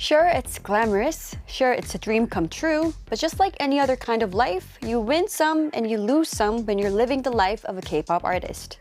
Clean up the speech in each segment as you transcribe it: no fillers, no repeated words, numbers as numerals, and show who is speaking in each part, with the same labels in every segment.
Speaker 1: Sure, it's glamorous. Sure, it's a dream come true. But just like any other kind of life, you win some and you lose some when you're living the life of a K-pop artist.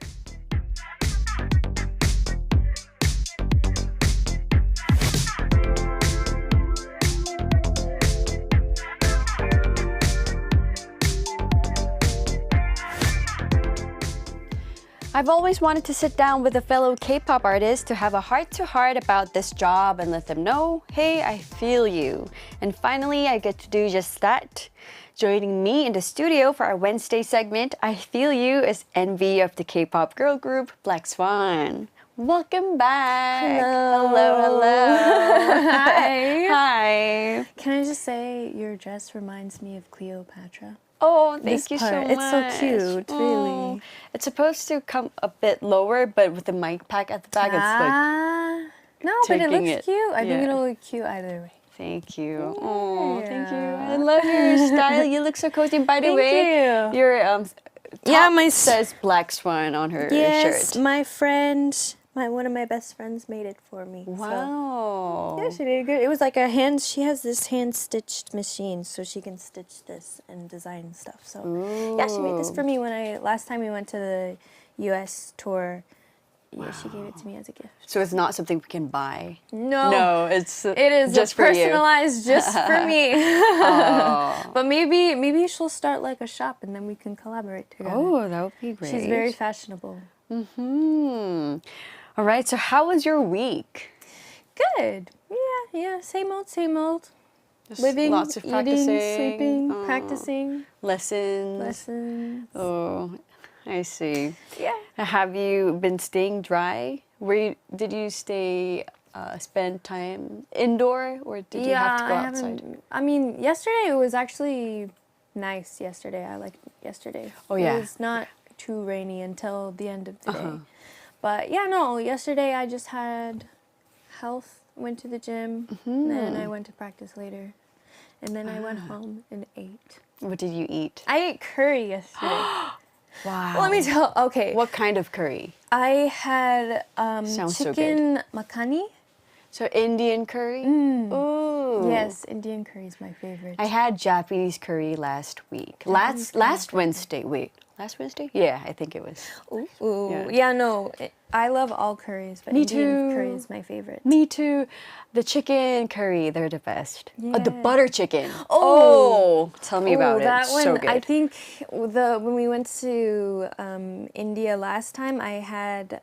Speaker 1: I've always wanted to sit down with a fellow K-pop artist to have a heart-to-heart about this job and let them know, hey, I feel you. And finally, I get to do just that. Joining me in the studio for our Wednesday segment, I Feel You, is NVee of the K-pop girl group BLACKSWAN. Welcome back.
Speaker 2: Hello. Hi.
Speaker 1: Hi.
Speaker 2: Can I just say your dress reminds me of Cleopatra?
Speaker 1: Oh, thank you so much.
Speaker 2: It's so cute, really.
Speaker 1: It's supposed to come a bit lower, but with the mic pack at the back, it's
Speaker 2: no, but it looks cute. I think it'll look cute either way.
Speaker 1: Thank you. Oh, thank you. I love your style. You look so cozy. And by the way,
Speaker 2: you.
Speaker 1: your top says BLACKSWAN on her shirt.
Speaker 2: Yes, my friend, one of my best friends made it for me.
Speaker 1: Wow.
Speaker 2: So, yeah, she did good. It was like a hand. She has this hand-stitched machine, so she can stitch this and design stuff. So yeah, she made this for me last time we went to the U.S. tour. Yeah, she gave it to me as a gift.
Speaker 1: So it's not something we can buy.
Speaker 2: No,
Speaker 1: it is
Speaker 2: just personalized just for me. But maybe she'll start like a shop and then we can collaborate together.
Speaker 1: Oh, that would be great.
Speaker 2: She's very fashionable.
Speaker 1: All right. So how was your week?
Speaker 2: Good. Yeah. Same old.
Speaker 1: Just
Speaker 2: living,
Speaker 1: lots of practicing,
Speaker 2: eating, sleeping, practicing.
Speaker 1: Lessons. Oh, I see.
Speaker 2: Yeah.
Speaker 1: Have you been staying dry? Did you spend time indoor, or did you have to go outside?
Speaker 2: I mean, yesterday it was actually nice. I liked yesterday.
Speaker 1: Oh yeah.
Speaker 2: It was not too rainy until the end of the day. But yeah, no. Yesterday I just had health. Went to the gym. Then I went to practice later, and then I went home and ate.
Speaker 1: What did you eat?
Speaker 2: I ate curry yesterday.
Speaker 1: Wow.
Speaker 2: Let me tell. Okay.
Speaker 1: What kind of curry?
Speaker 2: I had chicken makhani.
Speaker 1: So Indian curry? Ooh.
Speaker 2: Yes, Indian curry is my favorite.
Speaker 1: I had Japanese curry last week. Last Wednesday. Wait, last Wednesday? Yeah, I think it was.
Speaker 2: Ooh. Yeah, no. I love all curries, but Indian curry is my favorite.
Speaker 1: Me too. The chicken curry, they're the best.
Speaker 2: Yeah.
Speaker 1: The butter chicken. Oh, tell me about
Speaker 2: that
Speaker 1: it.
Speaker 2: One,
Speaker 1: so good.
Speaker 2: I think when we went to India last time, I had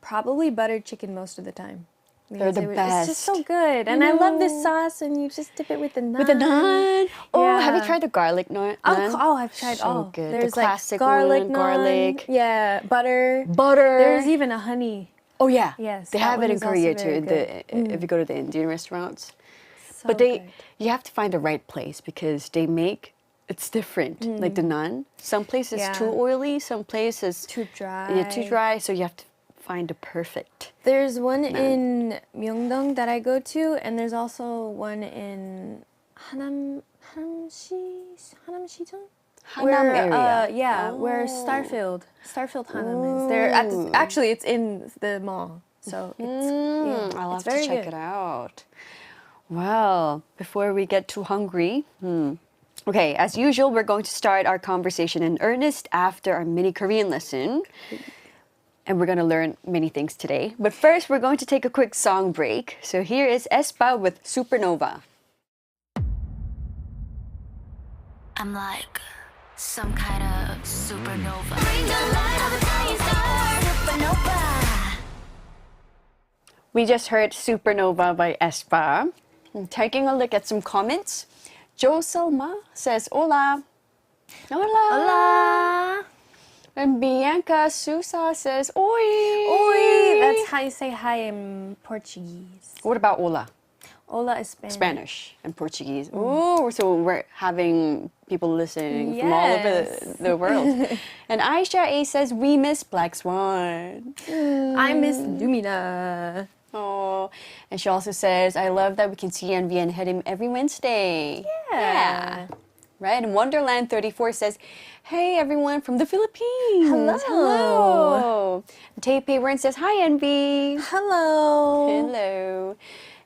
Speaker 2: probably buttered chicken most of the time.
Speaker 1: They're the best.
Speaker 2: It's just so good. And I love this sauce, and you just dip it with the naan.
Speaker 1: With the naan? Oh,
Speaker 2: Yeah.
Speaker 1: have you tried the garlic naan?
Speaker 2: Oh, I've tried all.
Speaker 1: So good.
Speaker 2: There's
Speaker 1: the classic
Speaker 2: like garlic
Speaker 1: one,
Speaker 2: naan,
Speaker 1: garlic.
Speaker 2: Yeah, butter.
Speaker 1: There's
Speaker 2: There's even a honey.
Speaker 1: Oh yeah.
Speaker 2: Yes.
Speaker 1: They
Speaker 2: that
Speaker 1: have it
Speaker 2: one
Speaker 1: in
Speaker 2: is also
Speaker 1: Korea
Speaker 2: very
Speaker 1: too.
Speaker 2: good.
Speaker 1: If you go to the Indian restaurants.
Speaker 2: So
Speaker 1: But
Speaker 2: good.
Speaker 1: you have to find the right place because it's different. Like the naan. Some places too oily, some places
Speaker 2: too dry.
Speaker 1: Yeah, too dry. So you have to find the perfect.
Speaker 2: There's one in Myeongdong that I go to, and there's also one in Hanam시장?
Speaker 1: Hanam area.
Speaker 2: Where Starfield Hanam is. There actually it's in the mall. So
Speaker 1: I'll have to check
Speaker 2: good.
Speaker 1: it out. Well, before we get too hungry, okay, as usual, we're going to start our conversation in earnest after our mini Korean lesson. And we're going to learn many things today. But first, we're going to take a quick song break. So here is aespa with Supernova.
Speaker 3: I'm like some kind of supernova. Bring the light of a dying star. Supernova.
Speaker 1: We just heard Supernova by aespa. And taking a look at some comments. Jo Selma says, Hola.
Speaker 2: Hola.
Speaker 1: And Bianca Sousa says, Oi.
Speaker 2: Oi. That's how you say hi in Portuguese.
Speaker 1: What about hola?
Speaker 2: Hola is Spanish.
Speaker 1: And Portuguese. Oh, so we're having people listening from all over the world. And Aisha A says, we miss BLACKSWAN.
Speaker 2: I miss Lumina.
Speaker 1: Oh, and she also says, I love that we can see NVee and Hyerim every Wednesday.
Speaker 2: Yeah.
Speaker 1: Right? And Wonderland 34 says, hey everyone from the Philippines.
Speaker 2: Hello.
Speaker 1: Taipei Ren says, hi NVee.
Speaker 2: Hello.
Speaker 1: Hello.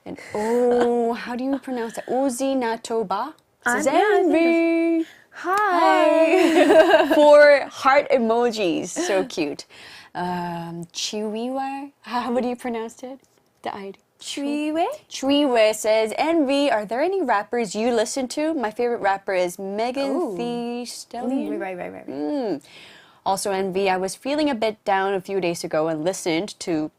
Speaker 1: And oh, how do you pronounce that? Ozinatoba. Says
Speaker 2: Yeah, I think
Speaker 1: NVee.
Speaker 2: Hi.
Speaker 1: 4 heart emojis. So cute. Chiwiwa. How do you pronounce it? The ID.
Speaker 2: Chiwe?
Speaker 1: Chiwe says, NVee, are there any rappers you listen to? My favorite rapper is Megan Thee Stallion.
Speaker 2: Right.
Speaker 1: Also, NVee, I was feeling a bit down a few days ago and listened to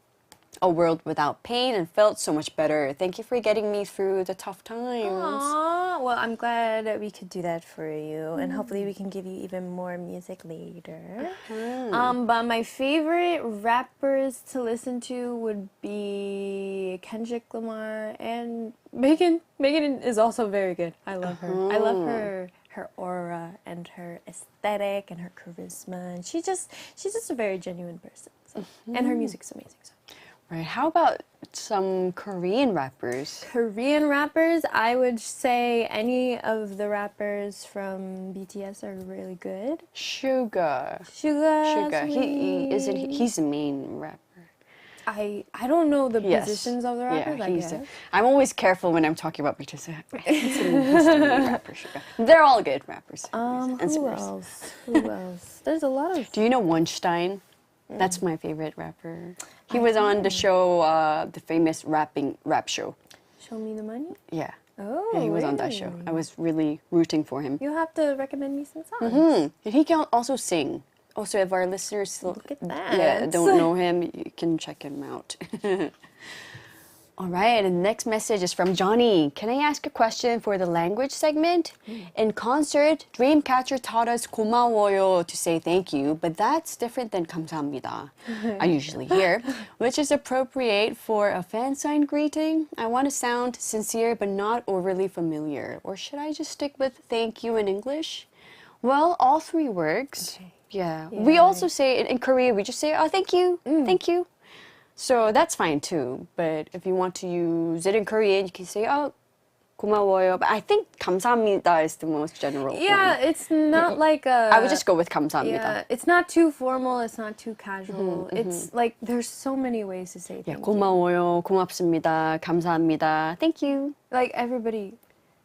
Speaker 1: A World Without Pain and felt so much better. Thank you for getting me through the tough times.
Speaker 2: Aww, well, I'm glad that we could do that for you, and hopefully we can give you even more music later. But my favorite rappers to listen to would be Kendrick Lamar and Megan. Megan is also very good. I love her. I love her aura and her aesthetic and her charisma, and she's just a very genuine person. So. And her music's amazing. So.
Speaker 1: Right. How about some Korean rappers?
Speaker 2: Korean rappers, I would say any of the rappers from BTS are really good.
Speaker 1: Suga. He's the main rapper.
Speaker 2: I don't know the positions of the rappers. I guess.
Speaker 1: I'm always careful when I'm talking about BTS. He's the main rapper. Suga. They're all good rappers.
Speaker 2: Who else? Who else? There's a lot of.
Speaker 1: Do you know Weinstein? That's my favorite rapper. He was on the show, the famous rap show.
Speaker 2: Show Me the Money?
Speaker 1: Yeah.
Speaker 2: Oh,
Speaker 1: yeah, he was on that show. I was really rooting for him.
Speaker 2: You'll have to recommend me some songs.
Speaker 1: And he can also sing. Also, if our listeners
Speaker 2: Look at that.
Speaker 1: Yeah, don't know him, you can check him out. All right, and the next message is from Johnny. Can I ask a question for the language segment? In concert, Dreamcatcher taught us 고마워요 to say thank you, but that's different than 감사합니다. I usually hear, which is appropriate for a fan sign greeting. I want to sound sincere but not overly familiar. Or should I just stick with thank you in English? Well, all 3 works.
Speaker 2: Okay.
Speaker 1: Yeah. We also say, in Korea, we just say, oh, thank you, thank you. So that's fine too. But if you want to use it in Korean, you can say, oh, 고마워요. But I think 감사합니다 is the most general
Speaker 2: Yeah,
Speaker 1: one.
Speaker 2: it's not like a...
Speaker 1: I would just go with 감사합니다.
Speaker 2: Yeah, it's not too formal, it's not too casual. It's like, there's so many ways to say thank you.
Speaker 1: 고마워요, 고맙습니다, 감사합니다, thank you.
Speaker 2: Like, everybody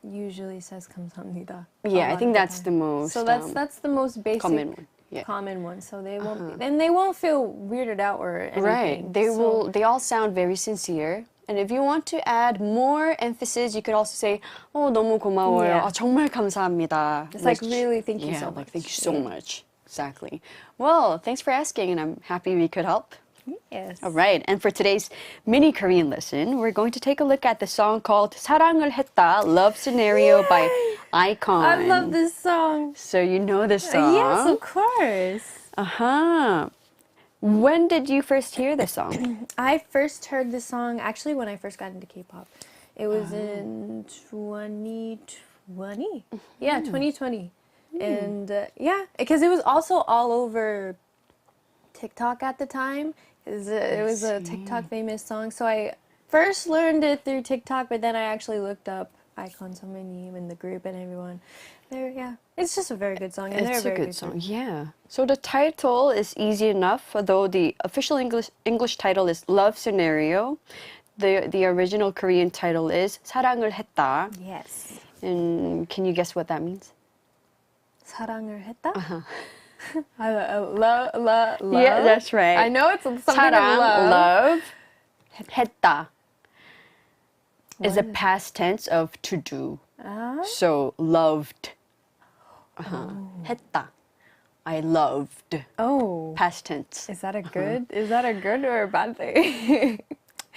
Speaker 2: usually says 감사합니다.
Speaker 1: Yeah, I think that's the most
Speaker 2: So that's the most basic
Speaker 1: common one. Yeah.
Speaker 2: common one. So they won't then they won't feel weirded out or anything.
Speaker 1: Right. They all sound very sincere. And if you want to add more emphasis, you could also say, 너무 고마워요.
Speaker 2: Yeah.
Speaker 1: 정말 감사합니다.
Speaker 2: It's like really thank you so much.
Speaker 1: Like thank you so much. Exactly. Well, thanks for asking, and I'm happy we could help.
Speaker 2: Yes.
Speaker 1: All right, and for today's mini Korean lesson, we're going to take a look at the song called 사랑을 했다, Love Scenario by iKON.
Speaker 2: I love this song.
Speaker 1: So you know this song?
Speaker 2: Yes, of course.
Speaker 1: When did you first hear this song?
Speaker 2: I first heard this song actually when I first got into K-pop. It was in 2020. Yeah, 2020. And yeah, because it was also all over TikTok at the time. It was a TikTok famous song. So I first learned it through TikTok, but then I actually looked up iKON 선배님 in the group and everyone. Yeah, it's just a very good song. And
Speaker 1: It's
Speaker 2: they're
Speaker 1: a
Speaker 2: very
Speaker 1: good song, yeah. So the title is easy enough, although the official English title is Love Scenario. The original Korean title is 사랑을 했다.
Speaker 2: Yes.
Speaker 1: And can you guess what that means?
Speaker 2: 사랑을 했다? Love.
Speaker 1: Yeah, that's right.
Speaker 2: I know it's something
Speaker 1: 사랑,
Speaker 2: of
Speaker 1: love. 했다 is a past tense of to do. So loved. 했다. I loved.
Speaker 2: Oh.
Speaker 1: Past tense.
Speaker 2: Is that a good? Is that a good or a bad thing?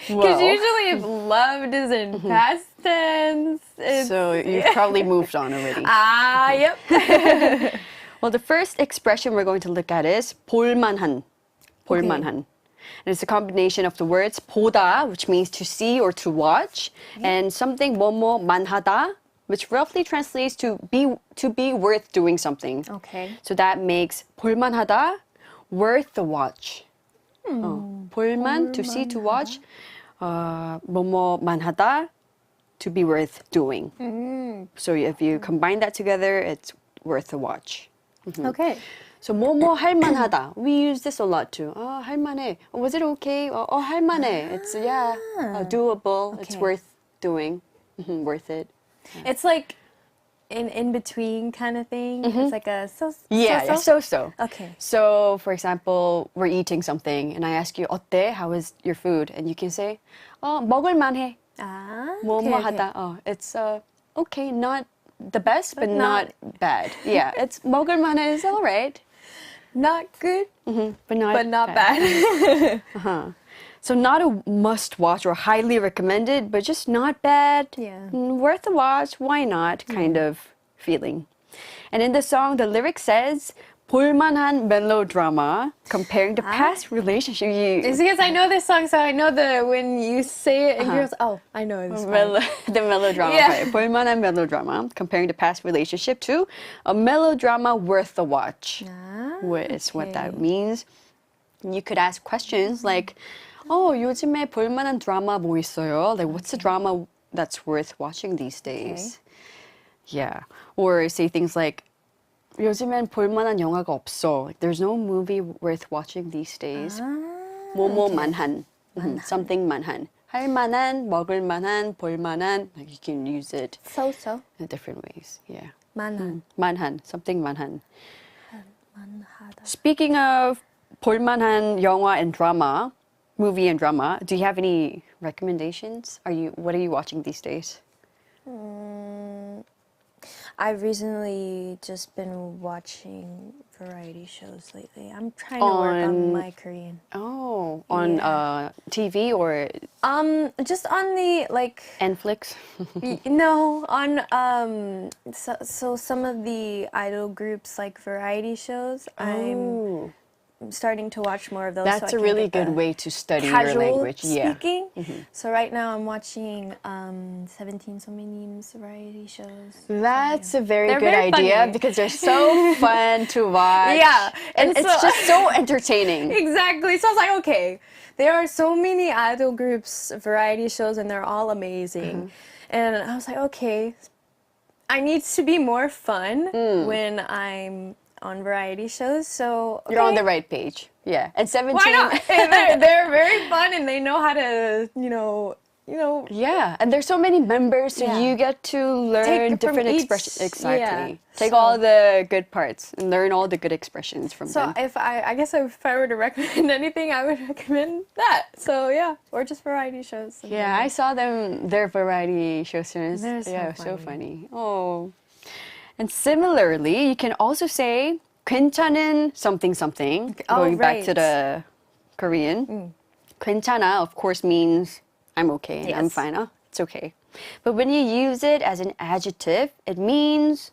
Speaker 2: Because
Speaker 1: Well,
Speaker 2: usually if loved is in past tense, it's...
Speaker 1: so you've probably moved on already.
Speaker 2: Yep.
Speaker 1: Well, the first expression we're going to look at is 볼만한. 볼만한. And it's a combination of the words 보다, which means to see or to watch, and something 뭐뭐 만하다, which roughly translates to be worth doing something.
Speaker 2: Okay.
Speaker 1: So that makes 볼만하다, worth the watch. 볼만, to see, to watch. 뭐뭐 만하다, to be worth doing. So if you combine that together, it's worth a watch.
Speaker 2: Okay.
Speaker 1: So 뭐뭐 할만하다. We use this a lot too. 할만해. Was it okay? 할만해. It's doable. It's
Speaker 2: Okay.
Speaker 1: worth doing. Worth it.
Speaker 2: It's like an in-between kind of thing. It's like a
Speaker 1: Yeah, so.
Speaker 2: Okay.
Speaker 1: So, for example, we're eating something and I ask you, 어때? How is your food? And you can say, 먹을만해. 뭐뭐하다. It's okay, not the best, but not bad. Yeah, it's 먹을만해 is all right.
Speaker 2: Not good,
Speaker 1: but not
Speaker 2: bad.
Speaker 1: So not a must-watch or highly recommended, but just not bad.
Speaker 2: Yeah.
Speaker 1: Worth a watch, why not kind of feeling. And in the song, the lyric says, 볼만한 melodrama, comparing the past relationship.
Speaker 2: It's because I know this song, so I know when you say it, and you're like, I know this part.
Speaker 1: The melodrama part. 볼만한 melodrama, comparing the past relationship to a melodrama worth a watch. Is what that means. You could ask questions like, 요즘에 볼만한 드라마 뭐 있어요? Like, what's the drama that's worth watching these days? Yeah. Or say things like, 요즘엔 볼만한 영화가 없어. Like, there's no movie worth watching these days. 뭐뭐만한. Something 만한. 할만한, 먹을만한, 볼만한. Like, you can use it
Speaker 2: So.
Speaker 1: in different ways. Yeah.
Speaker 2: 만한.
Speaker 1: 만한. Something 만한. Speaking of 볼만한 영화 and drama, movie and drama, do you have any recommendations? What are you watching these days?
Speaker 2: I've recently just been watching variety shows lately. I'm trying to work on my Korean.
Speaker 1: Oh, on TV or
Speaker 2: just on the
Speaker 1: Netflix?
Speaker 2: no, on so some of the idol groups like variety shows. I'm starting to watch more of those.
Speaker 1: That's
Speaker 2: so
Speaker 1: a really good way to study your language.
Speaker 2: Speaking. So right now I'm watching 17 Somi님's variety shows.
Speaker 1: That's a very good
Speaker 2: very
Speaker 1: idea
Speaker 2: funny.
Speaker 1: because they're so fun to watch.
Speaker 2: Yeah,
Speaker 1: and it's just so entertaining.
Speaker 2: Exactly. So I was like, okay, there are so many idol groups, variety shows, and they're all amazing. And I was like, okay, I need to be more fun when I'm on variety shows. So
Speaker 1: You're on the right page. Yeah. And 17.
Speaker 2: why not? they're very fun and they know how to,
Speaker 1: Yeah, and there's so many members, so you get to learn
Speaker 2: Take from
Speaker 1: different
Speaker 2: each-
Speaker 1: expressions. Exactly.
Speaker 2: yeah.
Speaker 1: Take
Speaker 2: So-
Speaker 1: all the good parts and learn all the good expressions from
Speaker 2: So
Speaker 1: them.
Speaker 2: if I were to recommend anything, I would recommend that. So yeah, or just variety shows.
Speaker 1: Yeah, I saw their variety shows.
Speaker 2: They're so
Speaker 1: so funny. Oh. And similarly, you can also say 괜찮은 something something. Going back to
Speaker 2: right.
Speaker 1: the Korean. 괜찮아, of course, means I'm okay and I'm
Speaker 2: Yes.
Speaker 1: fine. It's okay. But when you use it as an adjective, it means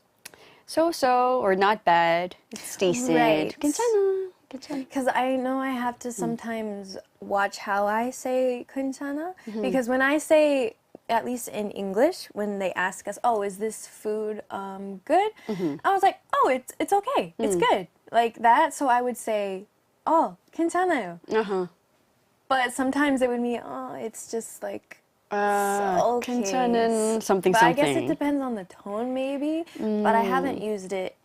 Speaker 1: so-so or not bad. It's decent.
Speaker 2: Right.
Speaker 1: 괜찮아. 괜찮아.
Speaker 2: Because I know I have to sometimes watch how I say 괜찮아. Because when I say, at least in English, when they ask us, is this food good? I was like, it's okay. It's good. Like that. So I would say, 괜찮아요. But sometimes it would mean, it's just like, okay.
Speaker 1: 괜찮은 something
Speaker 2: But I
Speaker 1: something.
Speaker 2: guess it depends on the tone, maybe. But I haven't used it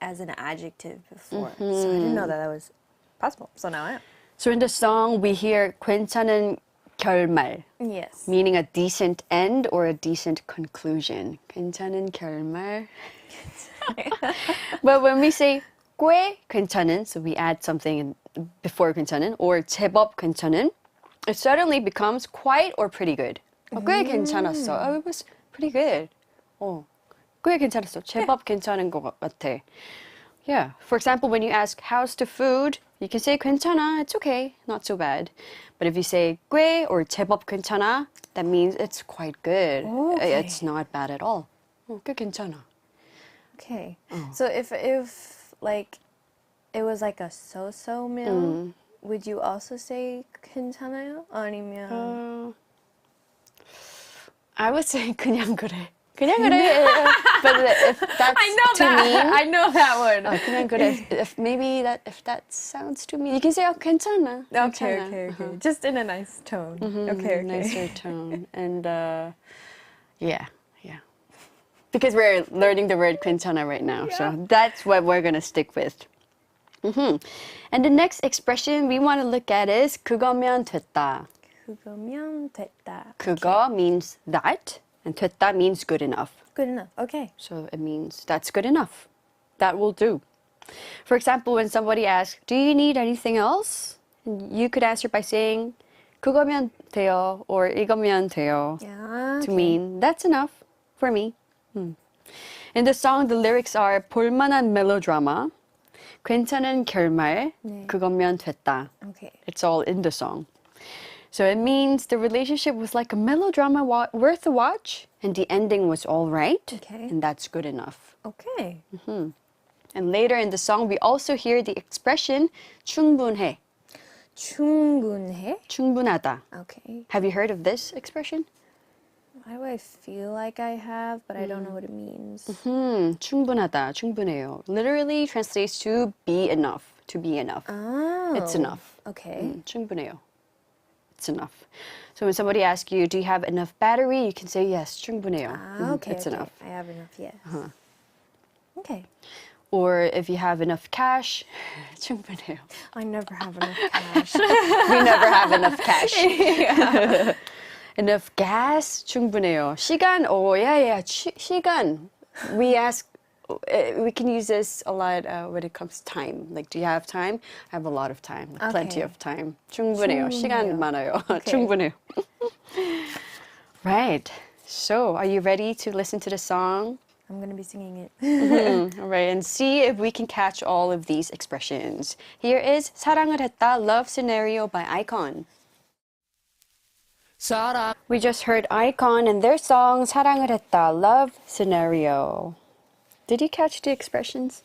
Speaker 2: as an adjective before. So I didn't know that was possible. So now I am.
Speaker 1: So in the song, we hear 괜찮은 결말,
Speaker 2: Yes.
Speaker 1: meaning a decent end or a decent conclusion. 괜찮은 결말. But when we say 꽤 괜찮은, so we add something before 괜찮은, or 제법 괜찮은, it suddenly becomes quite or pretty good. 꽤 괜찮았어. It was pretty good. 꽤 괜찮았어. 제법 괜찮은 것 같아. Yeah. For example, when you ask, how's the food? You can say 괜찮아. It's okay. Not so bad. But if you say 꽤 or 제법 괜찮아, that means it's quite good.
Speaker 2: Okay.
Speaker 1: It's not bad at all. 꽤 괜찮아.
Speaker 2: Okay. So if like it was like a so-so meal, would you also say 괜찮아요? 아니면
Speaker 1: I would say 그냥 그래. 그냥 그래. But if that's too mean.
Speaker 2: I know that one.
Speaker 1: 그냥 그래. If that sounds too mean, you can say 괜찮아.
Speaker 2: Okay,
Speaker 1: 괜찮아.
Speaker 2: okay. Just in a nice tone. Okay.
Speaker 1: Nicer tone. And yeah. Because we're learning the word 괜찮아 right now. So that's what we're going to stick with. And the next expression we want to look at is 그거면 됐다.
Speaker 2: 그거면 됐다.
Speaker 1: 그거 means that, and 됐다 means good enough.
Speaker 2: Good enough. Okay.
Speaker 1: So it means that's good enough. That will do. For example, when somebody asks, do you need anything else? And you could answer by saying, 그거면 돼요, or 이거면 돼요.
Speaker 2: Yeah.
Speaker 1: To mean, that's enough for me. In the song, the lyrics are 볼만한 melodrama, 괜찮은 결말,
Speaker 2: 네.
Speaker 1: 그거면 됐다.
Speaker 2: Okay.
Speaker 1: It's all in the song. So it means the relationship was like a melodrama worth a watch, and the ending was all right,
Speaker 2: Okay.
Speaker 1: and that's good enough.
Speaker 2: Okay.
Speaker 1: And later in the song, we also hear the expression 충분해,
Speaker 2: 충분해.
Speaker 1: 충분하다.
Speaker 2: Okay.
Speaker 1: Have you heard of this expression?
Speaker 2: Why do I feel like I have, but I don't know what it means?
Speaker 1: 충분하다, 충분해요. Literally translates to be enough, to be enough.
Speaker 2: Oh.
Speaker 1: It's enough.
Speaker 2: Okay.
Speaker 1: 충분해요. It's enough. So when somebody asks you, do you have enough battery? You can say, yes, 충분해요.
Speaker 2: Okay.
Speaker 1: It's
Speaker 2: okay.
Speaker 1: enough.
Speaker 2: I have enough, yes. Okay.
Speaker 1: Or if you have enough cash, 충분해요.
Speaker 2: I never have enough cash.
Speaker 1: We never have enough cash. Enough gas, 충분해요. 시간, oh yeah, 시간. We ask, we can use this a lot when it comes to time. Like, do you have time? I have a lot of time, like, plenty
Speaker 2: Okay.
Speaker 1: of time. 충분해요. 시간 많아요.
Speaker 2: Okay.
Speaker 1: 충분해요. Right. So, are you ready to listen to the song?
Speaker 2: I'm going to be singing it.
Speaker 1: All right, and see if we can catch all of these expressions. Here is 사랑을 했다, Love Scenario by iKON. We just heard iKON and their song 사랑을 했다, Love Scenario. Did you catch the expressions?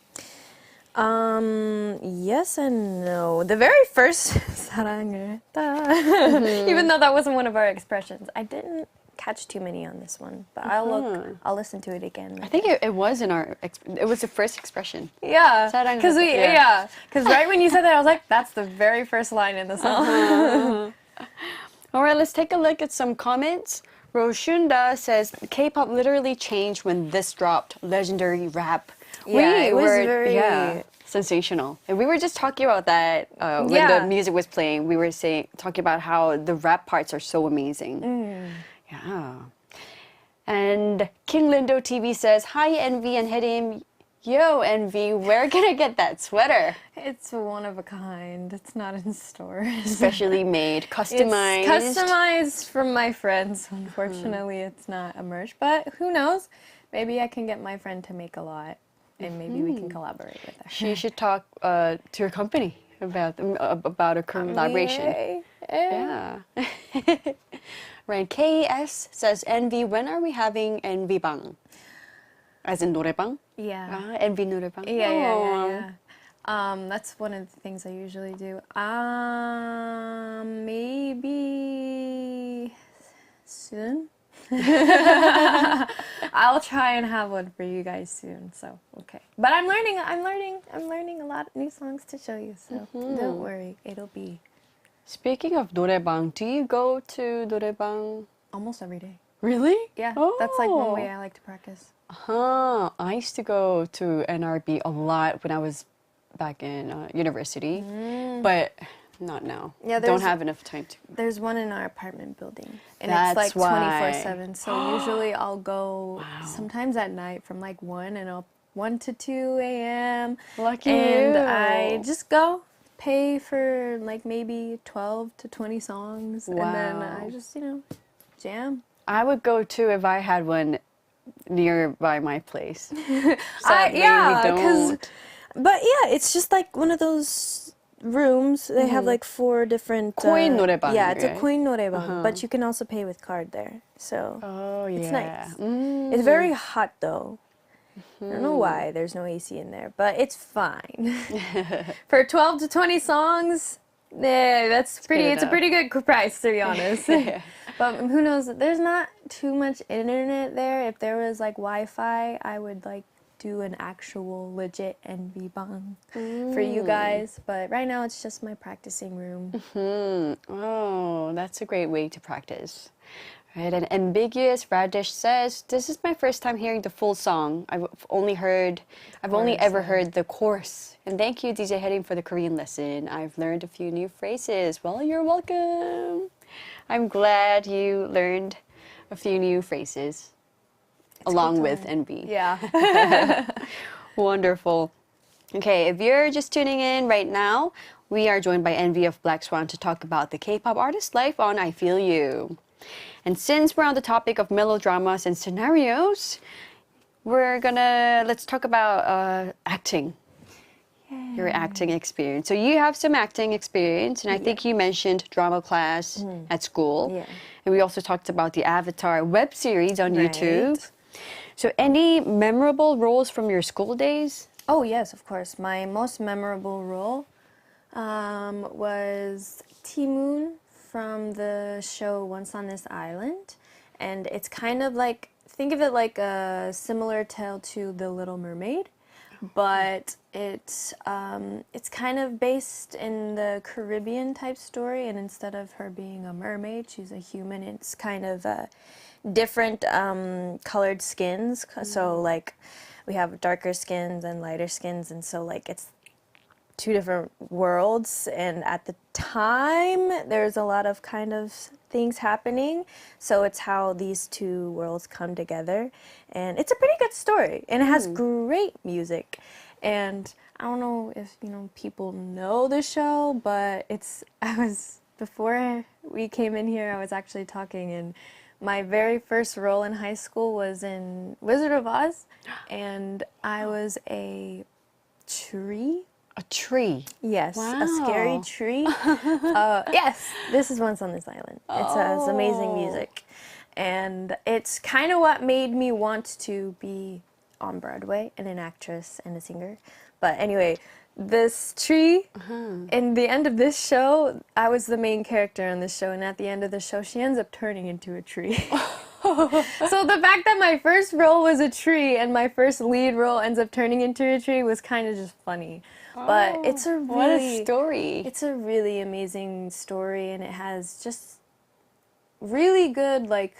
Speaker 2: Yes and no. The very first 사랑을 했다. Even though that wasn't one of our expressions, I didn't catch too many on this one, but I'll listen to it again.
Speaker 1: I think it was in our, it was the first expression.
Speaker 2: Yeah,
Speaker 1: 사랑을
Speaker 2: because
Speaker 1: 했다,
Speaker 2: because right when you said that, I was like, that's the very first line in the song.
Speaker 1: All right, let's take a look at some comments. Roshunda says, K-pop literally changed when this dropped. Legendary rap.
Speaker 2: Yeah, it was very
Speaker 1: sensational. And we were just talking about that when the music was playing. We were talking about how the rap parts are so amazing. Yeah. And King Lindo TV says, hi, NVee and Hyerim. Yo, NVee, where can I get that sweater?
Speaker 2: It's one of a kind. It's not in stores.
Speaker 1: Specially made, customized.
Speaker 2: It's customized from my friends. Unfortunately, it's not a merch, but who knows? Maybe I can get my friend to make a lot, and maybe we can collaborate with her.
Speaker 1: She should talk to your company about a collaboration. Yeah. Right. KBS says, NVee, when are we having NVee bang? As in 노래방?
Speaker 2: Yeah.
Speaker 1: NVee 노래방?
Speaker 2: Yeah. That's one of the things I usually do. Maybe soon. I'll try and have one for you guys soon. So okay. But I'm learning a lot of new songs to show you. So don't worry, it'll be.
Speaker 1: Speaking of 노래방, do you go to 노래방?
Speaker 2: Almost every day.
Speaker 1: Really?
Speaker 2: Yeah. That's like one way I like to practice.
Speaker 1: I used to go to NRB a lot when I was back in university, but not now.
Speaker 2: Yeah,
Speaker 1: don't have enough time to.
Speaker 2: There's one in our apartment building, and
Speaker 1: That's
Speaker 2: it's like
Speaker 1: why.
Speaker 2: 24/7. So usually I'll go sometimes at night from like 1 to 2 a.m.
Speaker 1: Lucky
Speaker 2: and
Speaker 1: you.
Speaker 2: I just go pay for like maybe 12 to 20 songs, and then I just jam.
Speaker 1: I would go too if I had one nearby my place. Sadly,
Speaker 2: Yeah,
Speaker 1: we don't.
Speaker 2: But yeah, it's just like one of those rooms. They have like 4 different
Speaker 1: 코인 노래방,
Speaker 2: Yeah, it's a
Speaker 1: right?
Speaker 2: coin 노래방, but you can also pay with card there. So
Speaker 1: Oh yeah.
Speaker 2: it's nice. It's very hot though. I don't know why there's no AC in there, but it's fine. For 12 to 20 songs, that's pretty. It's a pretty good price, to be honest. But who knows? There's not too much internet there. If there was like Wi-Fi, I would like do an actual legit NVee bang for you guys. But right now, it's just my practicing room.
Speaker 1: Oh, that's a great way to practice. Right, and Ambiguous Radish says, this is my first time hearing the full song. I've only ever heard the chorus. And thank you, DJ Hyerim, for the Korean lesson. I've learned a few new phrases. Well, you're welcome. I'm glad you learned a few new phrases along with NVee.
Speaker 2: Yeah.
Speaker 1: Wonderful. Okay, if you're just tuning in right now, we are joined by NVee of Blackswan to talk about the K-pop artist life on I Feel You. And since we're on the topic of melodramas and scenarios, let's talk about acting. Your acting experience. So you have some acting experience, and I think you mentioned drama class at school.
Speaker 2: Yeah.
Speaker 1: And we also talked about the Avatar web series on YouTube. So any memorable roles from your school days?
Speaker 2: Oh, yes, of course. My most memorable role was Ti-moon from the show Once on This Island. And it's kind of like, think of it like a similar tale to The Little Mermaid, but it's kind of based in the Caribbean type story, and instead of her being a mermaid, she's a human. It's kind of different colored skins. So like we have darker skins and lighter skins, and so like it's two different worlds, and at the time there's a lot of kind of things happening, so it's how these two worlds come together, and it's a pretty good story, and it has great music. And I don't know if people know the show, but before we came in here, I was actually talking, and my very first role in high school was in Wizard of Oz, and I was a tree.
Speaker 1: A tree?
Speaker 2: Yes,
Speaker 1: Wow.
Speaker 2: a scary tree. Yes, this is Once on This Island. It's amazing music. And it's kind of what made me want to be on Broadway and an actress and a singer. But anyway, this tree, in the end of this show, I was the main character in this show, and at the end of the show, she ends up turning into a tree. So the fact that my first role was a tree and my first lead role ends up turning into a tree was kind of just funny. But it's a really,
Speaker 1: what a story.
Speaker 2: It's a really amazing story, and it has just really good like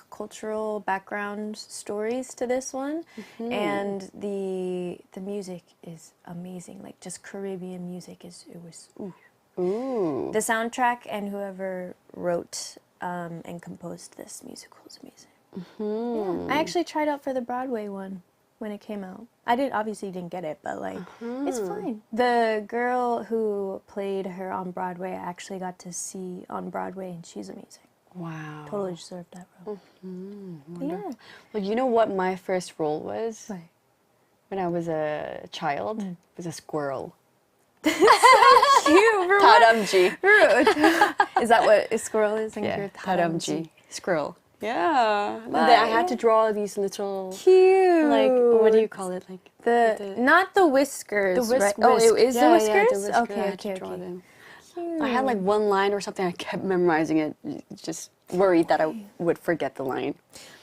Speaker 2: cultural background stories to this one, and the music is amazing. Like just Caribbean music was
Speaker 1: Ooh.
Speaker 2: the soundtrack, and whoever wrote and composed this musical is amazing. Yeah. I actually tried out for the Broadway one when it came out. I obviously didn't get it, but like it's fine. The girl who played her on Broadway, I actually got to see on Broadway, and she's amazing.
Speaker 1: Wow.
Speaker 2: Totally deserved that role. Yeah.
Speaker 1: Well, you know what my first role was?
Speaker 2: Right.
Speaker 1: When I was a child? It was a squirrel.
Speaker 2: Cute.
Speaker 1: 다람쥐.
Speaker 2: Is that what a squirrel is?
Speaker 1: Yeah, 다람쥐. Squirrel. Yeah. And then I had to draw these little,
Speaker 2: Cute.
Speaker 1: like, what do you call it? Like
Speaker 2: not the whiskers.
Speaker 1: the
Speaker 2: right? Oh, it is the whiskers?
Speaker 1: Yeah, the whiskers. I
Speaker 2: Okay,
Speaker 1: had to
Speaker 2: okay,
Speaker 1: draw
Speaker 2: okay.
Speaker 1: them. I had like one line or something. I kept memorizing it. Just worried that I would forget the line.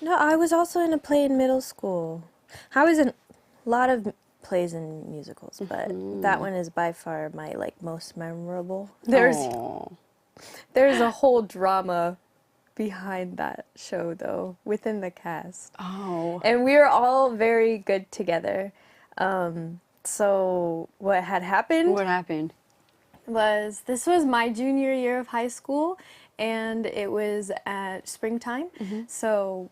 Speaker 2: No, I was also in a play in middle school. I was in a lot of plays and musicals, but that one is by far my like most memorable. There's a whole drama behind that show though, within the cast.
Speaker 1: Oh.
Speaker 2: And we were all very good together. So what had happened?
Speaker 1: What happened?
Speaker 2: This was my junior year of high school, and it was at springtime. So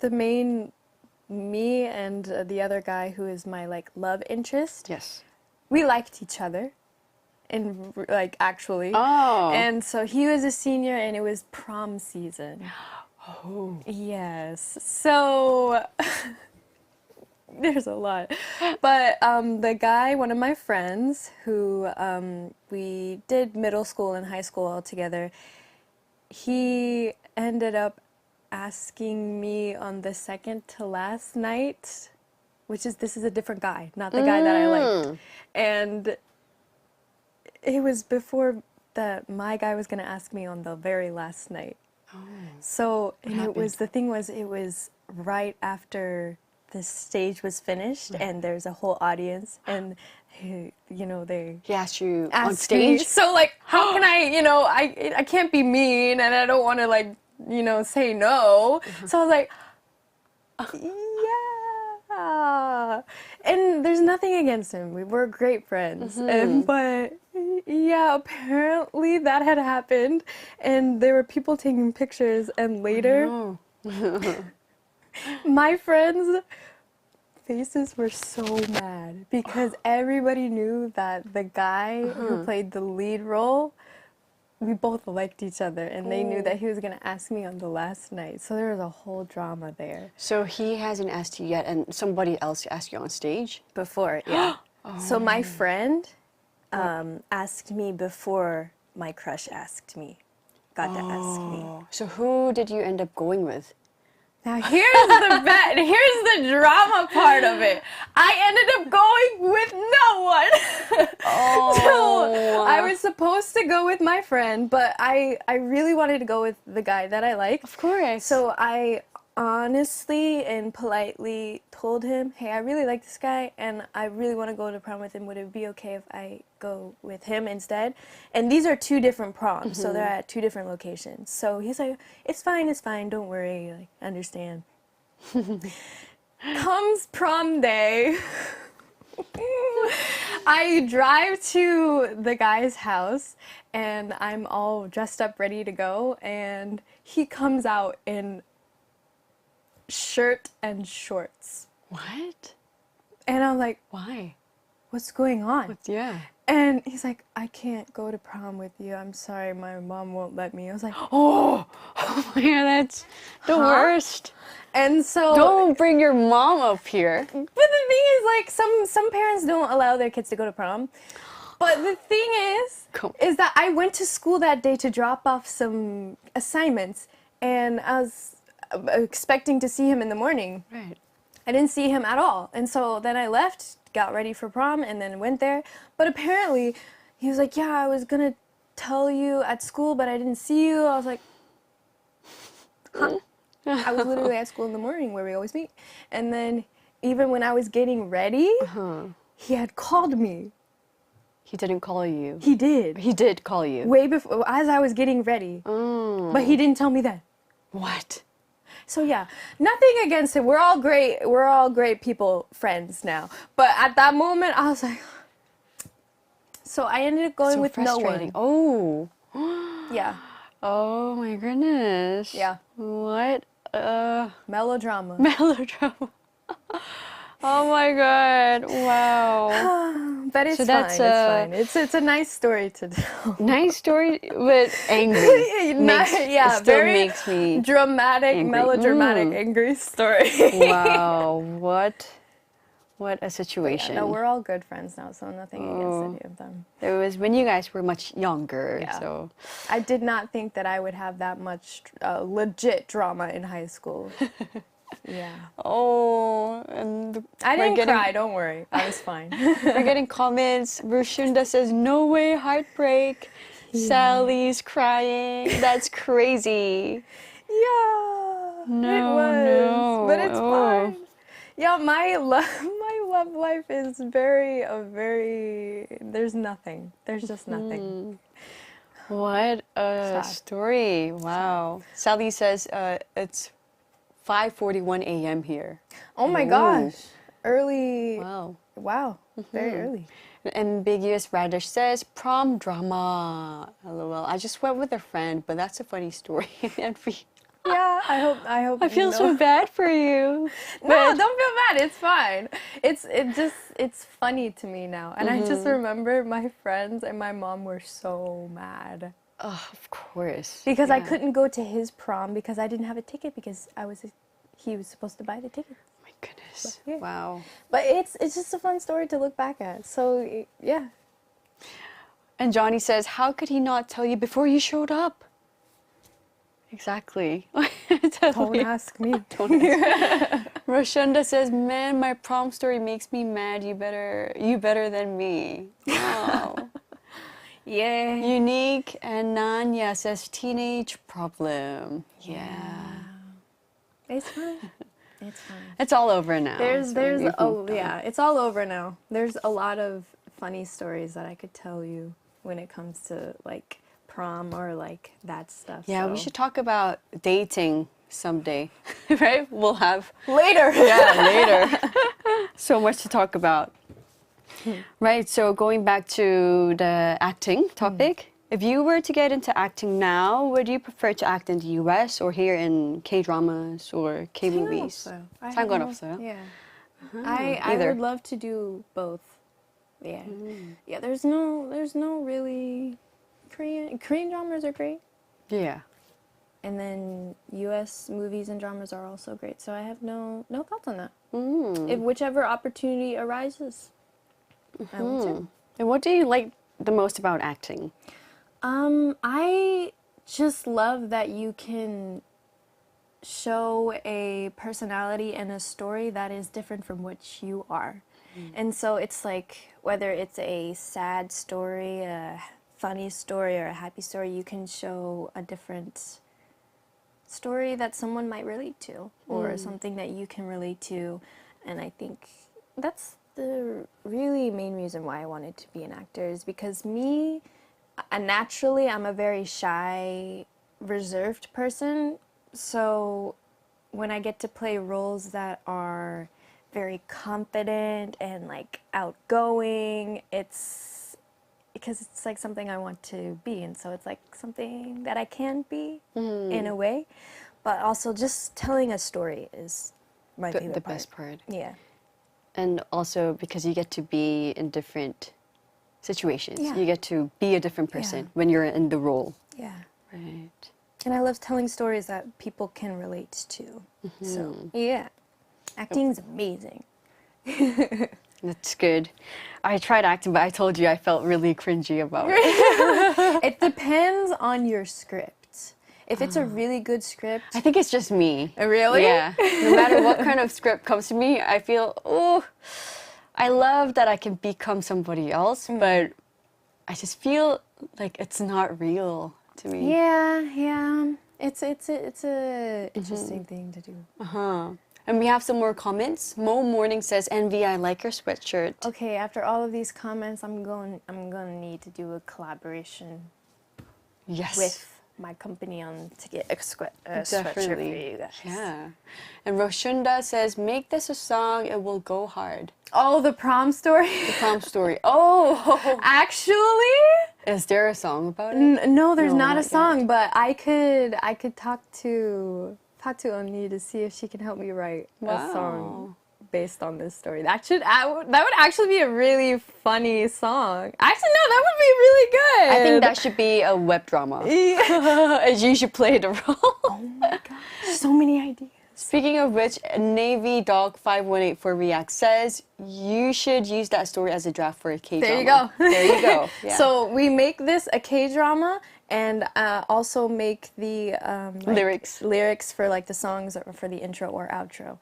Speaker 2: me and the other guy who is my like love interest,
Speaker 1: Yes.
Speaker 2: we liked each other, and like actually.
Speaker 1: Oh.
Speaker 2: And so he was a senior, and it was prom season.
Speaker 1: Oh.
Speaker 2: Yes. So there's a lot. But the guy, one of my friends, who we did middle school and high school all together, he ended up asking me on the second to last night, this is a different guy, not the guy that I liked. And it was before that my guy was going to ask me on the very last night.
Speaker 1: Oh.
Speaker 2: So, and it was right after the stage was finished, and there's a whole audience, and they
Speaker 1: He asked you on
Speaker 2: asked
Speaker 1: stage?
Speaker 2: me, so like, how can I can't be mean, and I don't want to say no. So I was like, yeah, And there's nothing against him. We were great friends. But yeah, apparently that had happened. And there were people taking pictures. And later, my friends' faces were so mad because everybody knew that the guy who played the lead role, we both liked each other, and they knew that he was going to ask me on the last night. So there was a whole drama there.
Speaker 1: So he hasn't asked you yet, and somebody else asked you on stage?
Speaker 2: Before, yeah. So my friend asked me before my crush asked me, got to ask me.
Speaker 1: So who did you end up going with?
Speaker 2: Now here's the drama part of it. I ended up going with no one. So I was supposed to go with my friend, but I really wanted to go with the guy that I like.
Speaker 1: Of course.
Speaker 2: So I honestly and politely told him, hey, I really like this guy and I really want to go to prom with him. Would it be okay if I go with him instead? And these are two different proms, so they're at two different locations. So he's like, it's fine, don't worry, like, I understand. Comes prom day. I drive to the guy's house and I'm all dressed up, ready to go, and he comes out in shirt and shorts.
Speaker 1: What?
Speaker 2: And I'm like,
Speaker 1: Why?
Speaker 2: what's going on?
Speaker 1: Yeah.
Speaker 2: And he's like, I can't go to prom with you. I'm sorry, my mom won't let me. I was like,
Speaker 1: Oh my God, that's the worst.
Speaker 2: and so
Speaker 1: Don't bring your mom up here.
Speaker 2: But the thing is, like, some parents don't allow their kids to go to prom. But the thing is that I went to school that day to drop off some assignments, and I was expecting to see him in the morning.
Speaker 1: Right.
Speaker 2: I didn't see him at all. And so then I left, got ready for prom, and then went there. But apparently, he was like, yeah, I was going to tell you at school, but I didn't see you. I was like, huh? I was literally at school in the morning where we always meet. And then even when I was getting ready, he had called me.
Speaker 1: He didn't call you.
Speaker 2: He did.
Speaker 1: He did call you.
Speaker 2: Way before, as I was getting ready. But he didn't tell me that.
Speaker 1: What?
Speaker 2: So yeah, nothing against him. We're all great people, friends now. But at that moment, I was like, so I ended up going with no one.
Speaker 1: Oh.
Speaker 2: Yeah.
Speaker 1: Oh my goodness.
Speaker 2: Yeah.
Speaker 1: What?
Speaker 2: Melodrama.
Speaker 1: Melodrama. Oh my God. Wow.
Speaker 2: But it's
Speaker 1: So
Speaker 2: fine.
Speaker 1: that's,
Speaker 2: It's fine. It's a nice story to tell.
Speaker 1: Nice story, but angry.
Speaker 2: Yeah,
Speaker 1: it still
Speaker 2: very
Speaker 1: makes me
Speaker 2: dramatic,
Speaker 1: angry.
Speaker 2: melodramatic, angry story.
Speaker 1: Wow. What a situation.
Speaker 2: No, we're all good friends now, so nothing against any of them.
Speaker 1: It was when you guys were much younger,
Speaker 2: Yeah.
Speaker 1: so.
Speaker 2: I did not think that I would have that much legit drama in high school. Yeah.
Speaker 1: Oh, and
Speaker 2: I didn't cry, don't worry. I was fine.
Speaker 1: We're getting comments. Rushunda says, no way, heartbreak. Sally's crying. That's crazy.
Speaker 2: Yeah.
Speaker 1: No,
Speaker 2: it was.
Speaker 1: no.
Speaker 2: But it's fine. Yeah, my love life is very, there's nothing. There's just nothing.
Speaker 1: What a
Speaker 2: Sad.
Speaker 1: story. Wow. Sally says, it's 5:41 a.m. here.
Speaker 2: Oh my gosh. Early.
Speaker 1: Wow.
Speaker 2: Wow. Very early.
Speaker 1: Ambiguous Radish says, prom drama. LOL. I just went with a friend, but that's a funny story.
Speaker 2: Yeah, I hope.
Speaker 1: I feel so bad for you.
Speaker 2: No, don't feel bad. It's fine. It's funny to me now. And I just remember my friends and my mom were so mad.
Speaker 1: Oh, of course.
Speaker 2: Because I couldn't go to his prom because I didn't have a ticket because he was supposed to buy the ticket.
Speaker 1: My goodness.
Speaker 2: Yeah.
Speaker 1: Wow.
Speaker 2: But it's just a fun story to look back at. So, yeah.
Speaker 1: And Johnny says, how could he not tell you before you showed up? Exactly.
Speaker 2: Don't ask me.
Speaker 1: Roshunda says, man, my prom story makes me mad. You better than me. Wow.
Speaker 2: Yeah.
Speaker 1: Unique and Nanya says, teenage problem. Yeah.
Speaker 2: It's fine. It's fine.
Speaker 1: It's all over now.
Speaker 2: It's all over now. There's a lot of funny stories that I could tell you when it comes to like prom or like that stuff.
Speaker 1: Yeah,
Speaker 2: so.
Speaker 1: we should talk about dating someday, right? We'll have
Speaker 2: Later.
Speaker 1: Yeah, later. So much to talk about. Right, so going back to the acting topic, if you were to get into acting now, would you prefer to act in the US or here in K-dramas or K-movies? 상관없어요.
Speaker 2: Yeah. I
Speaker 1: either.
Speaker 2: would love to do both. Yeah. Yeah, there's no really Korean dramas are great.
Speaker 1: Yeah.
Speaker 2: And then US movies and dramas are also great. So I have no thoughts on that. If whichever opportunity arises, I will too.
Speaker 1: And what do you like the most about acting?
Speaker 2: I just love that you can show a personality and a story that is different from what you are. And so it's like, whether it's a sad story, a funny story, or a happy story, you can show a different story that someone might relate to, or something that you can relate to. And I think that's the really main reason why I wanted to be an actor, is because naturally, I'm a very shy, reserved person. So when I get to play roles that are very confident and like outgoing, it's because it's like something I want to be, and so it's like something that I can be in a way. But also, just telling a story is my favorite part.
Speaker 1: The best part.
Speaker 2: Yeah.
Speaker 1: And also because you get to be in different situations.
Speaker 2: Yeah.
Speaker 1: You get to be a different person when you're in the role.
Speaker 2: Yeah.
Speaker 1: Right.
Speaker 2: And I love telling stories that people can relate to. So, yeah. Acting's amazing.
Speaker 1: That's good. I tried acting, but I told you I felt really cringy about it.
Speaker 2: It depends on your script. If it's a really good script...
Speaker 1: I think it's just me.
Speaker 2: Really?
Speaker 1: Yeah. No matter what kind of script comes to me, I feel, I love that I can become somebody else, but I just feel like it's not real to me.
Speaker 2: Yeah. It's a interesting thing to do.
Speaker 1: And we have some more comments. Mo Morning says, NVee, I like your sweatshirt.
Speaker 2: Okay, after all of these comments, I'm gonna need to do a collaboration
Speaker 1: Yes.
Speaker 2: with my company to get a sweatshirt for you guys.
Speaker 1: Yeah. And Roshunda says, make this a song, it will go hard.
Speaker 2: Oh, the prom story?
Speaker 1: The prom story. Oh!
Speaker 2: Actually?
Speaker 1: Is there a song about it?
Speaker 2: No, there's
Speaker 1: No,
Speaker 2: not a
Speaker 1: not
Speaker 2: song,
Speaker 1: yet.
Speaker 2: but I could talk to Oni to see if she can help me write a song based on this story. That would actually be a really funny song. Actually, no, that would be really good.
Speaker 1: I think that should be a web drama. And you should play the role.
Speaker 2: Oh my gosh, so many ideas.
Speaker 1: Speaking of which, Navy Dog 5184 React says you should use that story as a draft for a K-drama.
Speaker 2: There you go.
Speaker 1: There you go. Yeah.
Speaker 2: So we make this a K-drama, and also make the lyrics for like the songs or for the intro or outro.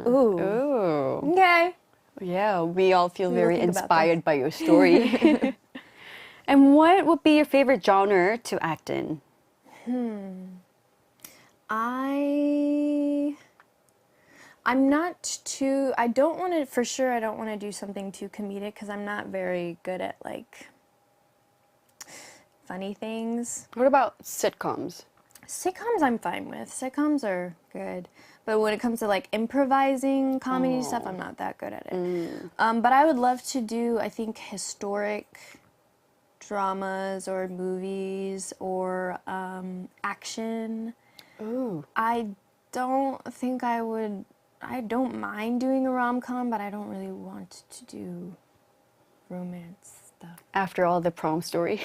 Speaker 2: Ooh.
Speaker 1: Ooh.
Speaker 2: Okay.
Speaker 1: Yeah, we all feel
Speaker 2: will
Speaker 1: very
Speaker 2: think about
Speaker 1: inspired by your story. And what would be your favorite genre to act in?
Speaker 2: I'm not too, I don't want to do something too comedic, because I'm not very good at like funny things.
Speaker 1: What about sitcoms?
Speaker 2: Sitcoms I'm fine with. Sitcoms are good. But when it comes to like improvising comedy stuff, I'm not that good at it. But I would love to do, I think, historic dramas or movies or action.
Speaker 1: Ooh.
Speaker 2: I don't mind doing a rom-com, but I don't really want to do romance stuff.
Speaker 1: After all the prom story.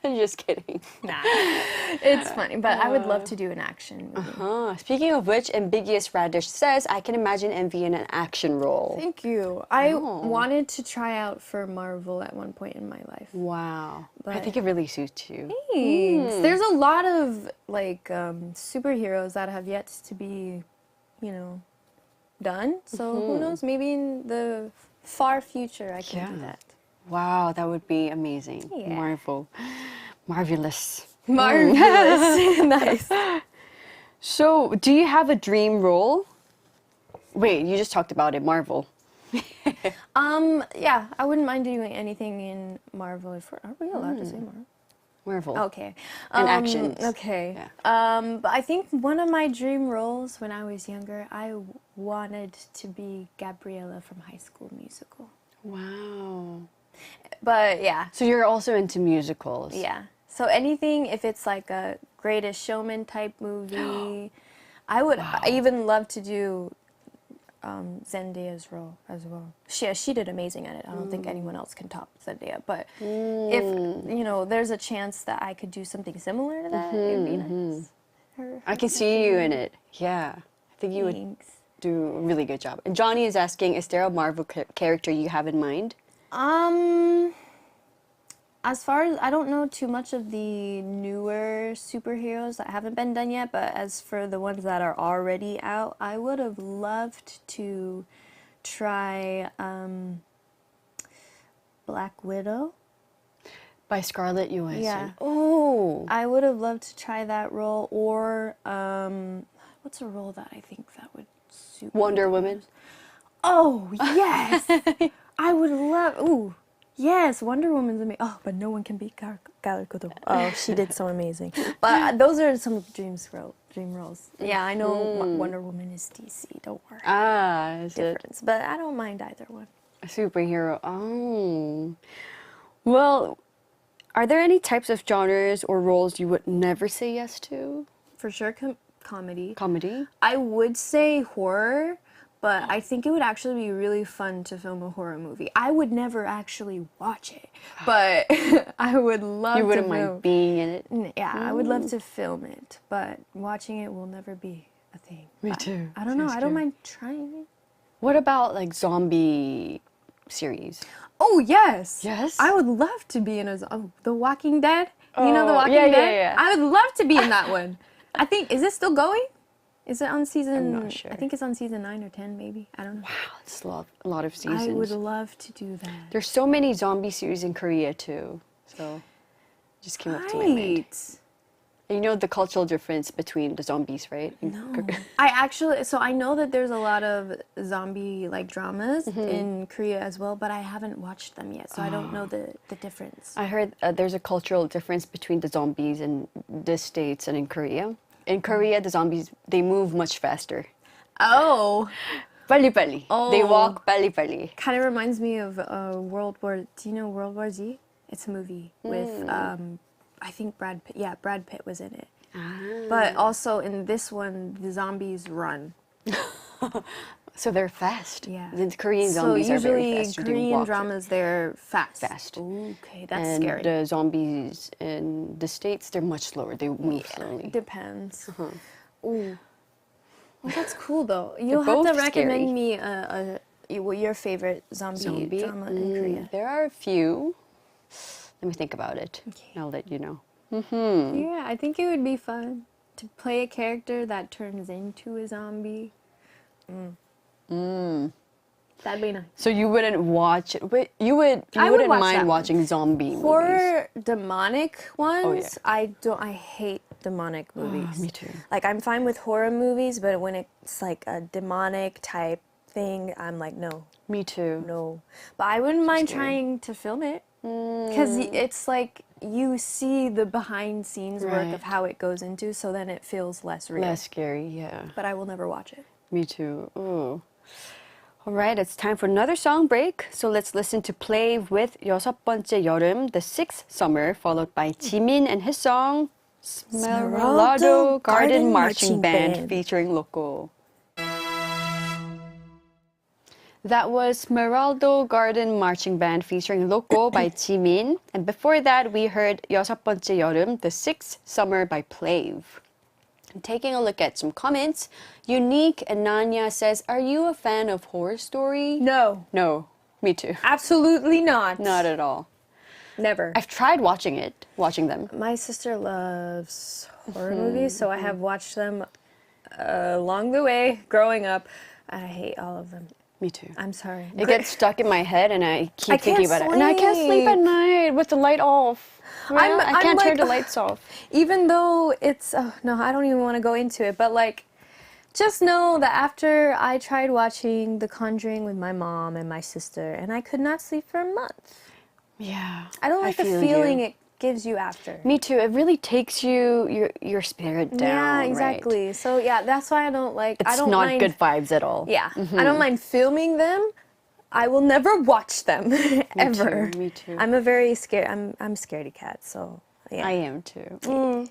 Speaker 1: Just kidding.
Speaker 2: Nah, it's funny, but I would love to do an action movie.
Speaker 1: Speaking of which, Ambiguous Radish says, I can imagine NVee in an action role.
Speaker 2: Thank you. I wanted to try out for Marvel at one point in my life.
Speaker 1: Wow. I
Speaker 2: But-
Speaker 1: think it really suits you.
Speaker 2: Thanks. There's a lot of like superheroes that have yet to be, done. So who knows? Maybe in the far future I can do that.
Speaker 1: Wow, that would be amazing.
Speaker 2: Yeah.
Speaker 1: Marvelous.
Speaker 2: Marvelous. Nice.
Speaker 1: So, do you have a dream role? Wait, you just talked about it, Marvel.
Speaker 2: Yeah, I wouldn't mind doing anything in Marvel. Are we allowed to say Marvel?
Speaker 1: Marvel.
Speaker 2: Okay.
Speaker 1: And actions.
Speaker 2: Okay.
Speaker 1: Yeah.
Speaker 2: But I think one of my dream roles when I was younger, I wanted to be Gabriella from High School Musical.
Speaker 1: Wow.
Speaker 2: But yeah.
Speaker 1: So you're also into musicals.
Speaker 2: Yeah. So anything, if it's like a Greatest Showman type movie, I would even love to do Zendaya's role as well. She did amazing at it. I don't think anyone else can top Zendaya. But if there's a chance that I could do something similar to that, it'd be nice.
Speaker 1: I can see you in it. Yeah. I think you would do a really good job. And Johnny is asking, is there a Marvel character you have in mind?
Speaker 2: As far as I don't know too much of the newer superheroes that haven't been done yet, but as for the ones that are already out, I would have loved to try Black Widow.
Speaker 1: By Scarlett Johansson.
Speaker 2: Yeah.
Speaker 1: Oh.
Speaker 2: I would have loved to try that role, or what's a role that I think that would suit
Speaker 1: Wonder Woman.
Speaker 2: Oh, yes. I would love. Ooh. Yes, Wonder Woman's amazing. Oh, but no one can beat Gal Gadot. Oh, she did so amazing. But those are some dream roles. Yeah, I know Wonder Woman is DC. Don't worry.
Speaker 1: Ah, is
Speaker 2: Difference. But I don't mind either one.
Speaker 1: A superhero. Oh. Well, are there any types of genres or roles you would never say yes to?
Speaker 2: For sure, comedy.
Speaker 1: Comedy?
Speaker 2: I would say horror. But I think it would actually be really fun to film a horror movie. I would never actually watch it, but I would love to.
Speaker 1: You wouldn't mind being in it?
Speaker 2: Yeah, I would love to film it, but watching it will never be a thing.
Speaker 1: Me too.
Speaker 2: I don't know. I don't mind trying it.
Speaker 1: What about like zombie series?
Speaker 2: Oh, yes.
Speaker 1: Yes?
Speaker 2: I would love to be in The Walking Dead. You know The Walking
Speaker 1: yeah,
Speaker 2: Dead?
Speaker 1: yeah.
Speaker 2: I would love to be in that one. I think, is it still going? Is it on season?
Speaker 1: I'm not sure.
Speaker 2: I think it's on season 9 or 10, maybe. I don't know.
Speaker 1: Wow, it's a lot of seasons.
Speaker 2: I would love to do that.
Speaker 1: There's so many zombie series in Korea too. So just came up to my mind. And you know the cultural difference between the zombies, right?
Speaker 2: No. I know that there's a lot of zombie like dramas in Korea as well, but I haven't watched them yet, so I don't know the difference.
Speaker 1: I heard there's a cultural difference between the zombies in the States and in Korea. In Korea, the zombies, they move much faster.
Speaker 2: Oh.
Speaker 1: 빨리빨리.
Speaker 2: Oh.
Speaker 1: They walk 빨리빨리.
Speaker 2: Kind of reminds me of World War. Do you know World War Z? It's a movie with I think Brad Pitt. Yeah, Brad Pitt was in it. But also in this one, the zombies run.
Speaker 1: So they're fast.
Speaker 2: Yeah.
Speaker 1: The Korean zombies are very fast.
Speaker 2: So usually Korean dramas, they're fast.
Speaker 1: Fast.
Speaker 2: Okay, that's
Speaker 1: and
Speaker 2: scary.
Speaker 1: The zombies in the States, they're much slower. They move slowly.
Speaker 2: Depends. Ooh. Well, that's cool though. You'll have
Speaker 1: both
Speaker 2: to recommend
Speaker 1: scary.
Speaker 2: me your favorite zombie drama in Korea.
Speaker 1: There are a few. Let me think about it.
Speaker 2: Okay.
Speaker 1: I'll let you know.
Speaker 2: Yeah, I think it would be fun to play a character that turns into a zombie. That'd be nice.
Speaker 1: So you wouldn't watch it? But you wouldn't
Speaker 2: watch
Speaker 1: mind
Speaker 2: that
Speaker 1: watching zombie movies?
Speaker 2: Horror, demonic ones.
Speaker 1: Oh, yeah.
Speaker 2: I hate demonic movies.
Speaker 1: Me too.
Speaker 2: Like I'm fine with horror movies, but when it's like a demonic type thing, I'm like no.
Speaker 1: Me too.
Speaker 2: No. But I wouldn't mind
Speaker 1: scary.
Speaker 2: trying to film it. Because it's like you see the behind scenes work
Speaker 1: Right.
Speaker 2: of how it goes into, so then it feels less real.
Speaker 1: Less scary, yeah.
Speaker 2: But I will never watch it.
Speaker 1: Me too. Ooh. All right, it's time for another song break. So let's listen to Play with 여섯 번째 여름, the sixth summer, followed by Jimin and his song Smeraldo Garden Marching Band featuring Loco. That was Smeraldo Garden Marching Band featuring Loco by Jimin. And before that, we heard 여섯 번째 여름, the sixth summer by Plave. And taking a look at some comments, Unique and Nanya says, are you a fan of Horror Story?
Speaker 2: No.
Speaker 1: No, me too.
Speaker 2: Absolutely not.
Speaker 1: Not at all.
Speaker 2: Never.
Speaker 1: I've tried watching them.
Speaker 2: My sister loves horror movies, so I have watched them along the way growing up. I hate all of them.
Speaker 1: Me too.
Speaker 2: I'm sorry.
Speaker 1: It gets stuck in my head and I keep thinking about
Speaker 2: sleep.
Speaker 1: it. And I can't sleep at night with the light off.
Speaker 2: I'm
Speaker 1: I can't turn
Speaker 2: like,
Speaker 1: the lights off.
Speaker 2: Even though it's, no, I don't even want to go into it, but like, just know that after I tried watching The Conjuring with my mom and my sister, and I could not sleep for a month.
Speaker 1: Yeah.
Speaker 2: I don't like the
Speaker 1: feel
Speaker 2: feeling
Speaker 1: you.
Speaker 2: it gives you after.
Speaker 1: Me too. It really takes your spirit down.
Speaker 2: Yeah, exactly.
Speaker 1: Right?
Speaker 2: So yeah, that's why I don't like.
Speaker 1: It's
Speaker 2: I don't
Speaker 1: not
Speaker 2: mind,
Speaker 1: good vibes at all.
Speaker 2: Yeah, I don't mind filming them. I will never watch them ever.
Speaker 1: Me too.
Speaker 2: I'm a very scared. I'm scaredy cat. So yeah.
Speaker 1: I am too.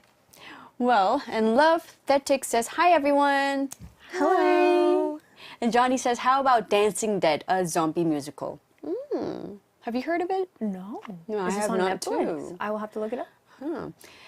Speaker 1: Well, and Love Thetic says, hi everyone.
Speaker 2: Hello.
Speaker 1: And Johnny says, how about Dancing Dead, a zombie musical? Have you heard of it?
Speaker 2: No.
Speaker 1: No,
Speaker 2: Is
Speaker 1: I
Speaker 2: this
Speaker 1: have
Speaker 2: on
Speaker 1: not
Speaker 2: Netflix?
Speaker 1: too.
Speaker 2: I will have to look it up.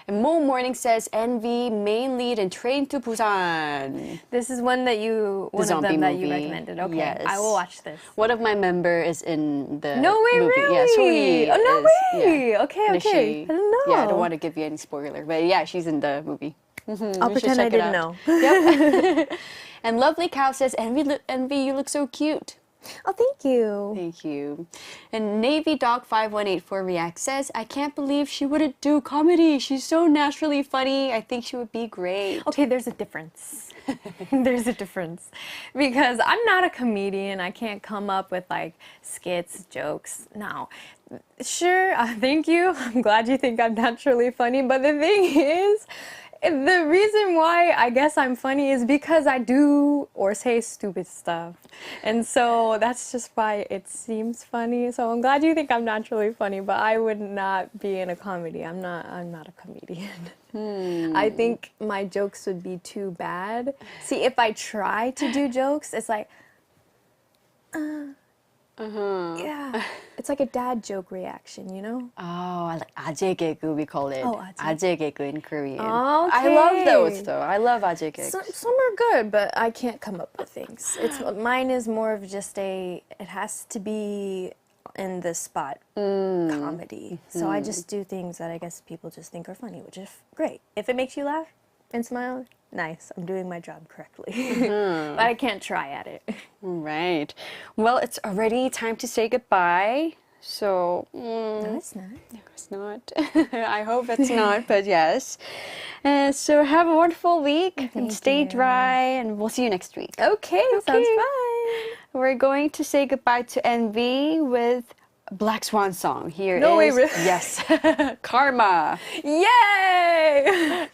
Speaker 1: And Mo Morning says, NVee main lead in Train to Busan.
Speaker 2: This is one that you one of
Speaker 1: zombie
Speaker 2: them that you
Speaker 1: movie.
Speaker 2: recommended. Okay,
Speaker 1: Yes.
Speaker 2: I will watch this.
Speaker 1: One of my members is in the
Speaker 2: No way,
Speaker 1: movie.
Speaker 2: really?
Speaker 1: Yeah, Sohee
Speaker 2: Oh, no
Speaker 1: is,
Speaker 2: way.
Speaker 1: yeah.
Speaker 2: Okay,
Speaker 1: And
Speaker 2: okay.
Speaker 1: she-
Speaker 2: I didn't know.
Speaker 1: Yeah, I don't want to give you any spoiler, but yeah, she's in the movie.
Speaker 2: I'll
Speaker 1: You should
Speaker 2: pretend I
Speaker 1: check it
Speaker 2: didn't
Speaker 1: out.
Speaker 2: know.
Speaker 1: Yep. And Lovely Cow says, NVee, you look so cute.
Speaker 2: Oh, thank you.
Speaker 1: Thank you. And Navy Dog 5184 React says, I can't believe she wouldn't do comedy. She's so naturally funny. I think she would be great.
Speaker 2: Okay, there's a difference. There's a difference. Because I'm not a comedian. I can't come up with like skits, jokes. No. Sure, thank you. I'm glad you think I'm naturally funny. But the thing is, the reason why I guess I'm funny is because I do or say stupid stuff. And so that's just why it seems funny. So I'm glad you think I'm naturally funny, but I would not be in a comedy. I'm not a comedian. I think my jokes would be too bad. See, if I try to do jokes, it's like yeah. It's like a dad joke reaction, you know?
Speaker 1: Oh, like 아재 개그, we call it.
Speaker 2: Oh,
Speaker 1: 아재 개그 in Korean.
Speaker 2: Okay.
Speaker 1: I love those though. I love 아재 gigs.
Speaker 2: Some are good, but I can't come up with things. Mine is more of just it has to be in the spot comedy. So I just do things that I guess people just think are funny, which is great. If it makes you laugh and smile, nice. I'm doing my job correctly. But I can't try at it.
Speaker 1: Right. Well, it's already time to say goodbye. So,
Speaker 2: No, it's not.
Speaker 1: no, it's not. I hope it's not, but yes. So have a wonderful week and stay dry, and we'll see you next week.
Speaker 2: Okay, sounds fine.
Speaker 1: We're going to say goodbye to NVee with a Black Swan song. Here
Speaker 2: No way,
Speaker 1: is
Speaker 2: really?
Speaker 1: yes, Karma.
Speaker 2: Yay!